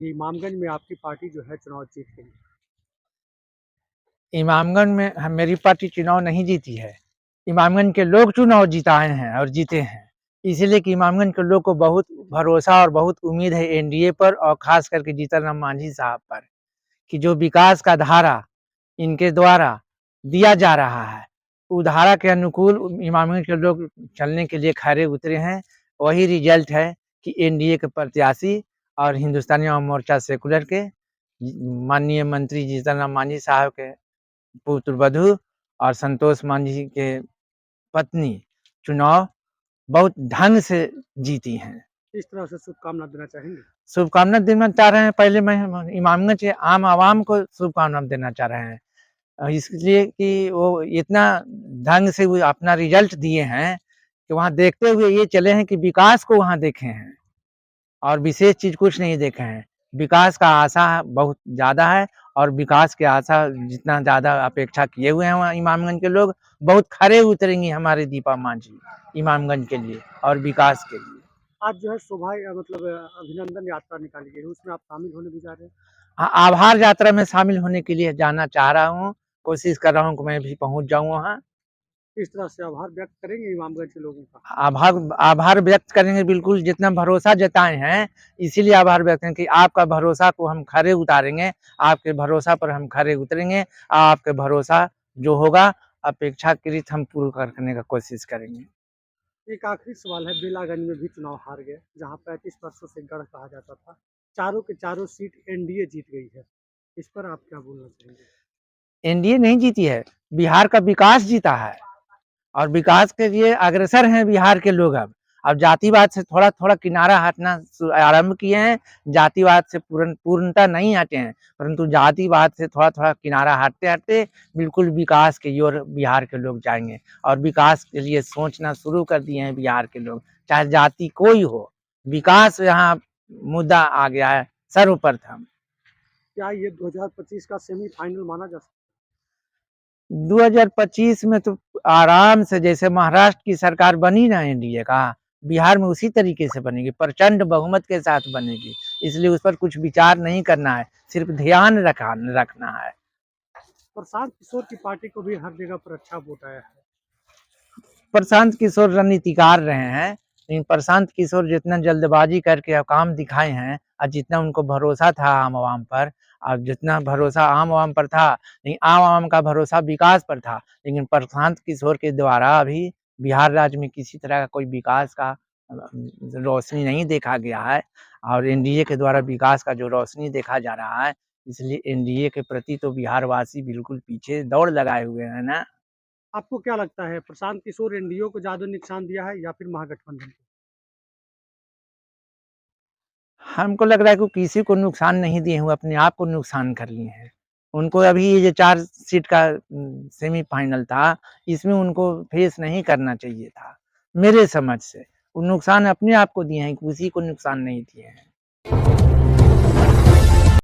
इमामगंज में आपकी पार्टी जो है चुनाव जीत गई। इमामगंज में मेरी पार्टी चुनाव नहीं जीती है। इमामगंज के लोग चुनाव जिताए हैं और जीते हैं। इसीलिए कि इमामगंज के लोग को बहुत भरोसा और बहुत उम्मीद है एनडीए पर और खास करके जीतन राम मांझी साहब पर, कि जो विकास का धारा इनके द्वारा दिया जा रहा है, उस धारा के अनुकूल इमामगंज के लोग चलने के लिए खड़े उतरे हैं। वही रिजल्ट है कि एनडीए के प्रत्याशी और हिंदुस्तानी आवाम मोर्चा सेकुलर के माननीय मंत्री जीतन राम मांझी साहब के पुत्रवधू और संतोष मांझी के पत्नी चुनाव बहुत ढंग से जीती हैं। इस तरह से शुभकामना देना चाहेंगे। शुभकामना देना चाह रहे हैं। पहले मैं इमामगंज के आम आवाम को शुभकामना देना चाह रहे हैं, इसलिए कि वो इतना ढंग से वो अपना रिजल्ट दिए हैं कि वहाँ देखते हुए ये चले हैं कि विकास को वहाँ देखे हैं और विशेष चीज कुछ नहीं देखे हैं। विकास का आशा बहुत ज़्यादा है और विकास के आशा जितना ज़्यादा अपेक्षा किए हुए हैं वहाँ इमामगंज के लोग, बहुत खरे उतरेंगी हमारे दीपा मांझी इमामगंज के लिए और विकास के लिए। आज जो है मतलब अभिनंदन यात्रा निकाली गई है, उसमें आप शामिल होने भी जा रहे हैं। हाँ, आभार यात्रा में शामिल होने के लिए जाना चाह रहा हूँ, कोशिश कर रहा हूँ कि मैं भी पहुँच जाऊँ वहाँ। इस तरह से आभार व्यक्त करेंगे इमामगंज के लोगों का। आभार व्यक्त करेंगे, बिल्कुल जितना भरोसा जताए हैं इसीलिए आभार व्यक्त करेंगे कि आपका भरोसा को हम खरे उतारेंगे, आपके भरोसा पर हम खरे उतरेंगे, आपके भरोसा जो होगा अपेक्षाकृत हम पूर्ण करने का कोशिश करेंगे। एक आखिरी सवाल है, बेलागंज में भी चुनाव हार गए, जहां 35 वर्षों से गढ़ कहा जाता था, चारों के चारों सीट एनडीए जीत गई है, इस पर आप क्या बोलना चाहेंगे। एनडीए नहीं जीती है, बिहार का विकास जीता है और विकास के लिए अग्रसर हैं बिहार के लोग। अब जातिवाद से थोड़ा थोड़ा किनारा हटना आरंभ किए हैं। जातिवाद से पूर्णता नहीं हटे हैं, परंतु जातिवाद से थोड़ा थोड़ा किनारा हटते हटते बिल्कुल विकास की ओर बिहार के लोग जाएंगे और विकास के लिए सोचना शुरू कर दिए हैं बिहार के लोग। चाहे जाति कोई हो, विकास यहाँ मुद्दा आ गया है सर्वप्रथम। क्या ये 2025 का सेमीफाइनल माना जा सकता 2025 में तो आराम से, जैसे महाराष्ट्र की सरकार बनी ना एनडीए का, बिहार में उसी तरीके से बनेगी, प्रचंड बहुमत के साथ बनेगी। इसलिए उस पर कुछ विचार नहीं करना है, सिर्फ ध्यान रखना है। प्रशांत किशोर की पार्टी को भी हर जगह पर अच्छा वोट आया है। प्रशांत किशोर रणनीतिकार रहे हैं, लेकिन प्रशांत किशोर जितना जल्दबाजी करके काम दिखाए हैं और जितना उनको भरोसा था आम आवाम पर, और जितना भरोसा आम आवाम पर था, लेकिन आम आवाम का भरोसा विकास पर था, लेकिन प्रशांत किशोर के द्वारा अभी बिहार राज्य में किसी तरह का कोई विकास का रोशनी नहीं देखा गया है और एनडीए के द्वारा विकास का जो रोशनी देखा जा रहा है, इसलिए एनडीए के प्रति तो बिहार वासी बिल्कुल पीछे दौड़ लगाए हुए हैं ना। आपको क्या लगता है, प्रशांत किशोर एनडीए को ज्यादा नुकसान दिया है या फिर महागठबंधन को। हमको लग रहा है कि किसी को नुकसान नहीं दिए हुए, अपने आप को नुकसान कर लिए हैं। उनको अभी ये जो 4 सीट का सेमीफाइनल था, इसमें उनको फेस नहीं करना चाहिए था मेरे समझ से। वो नुकसान अपने आप को दिए हैं, किसी को नुकसान नहीं दिए हैं।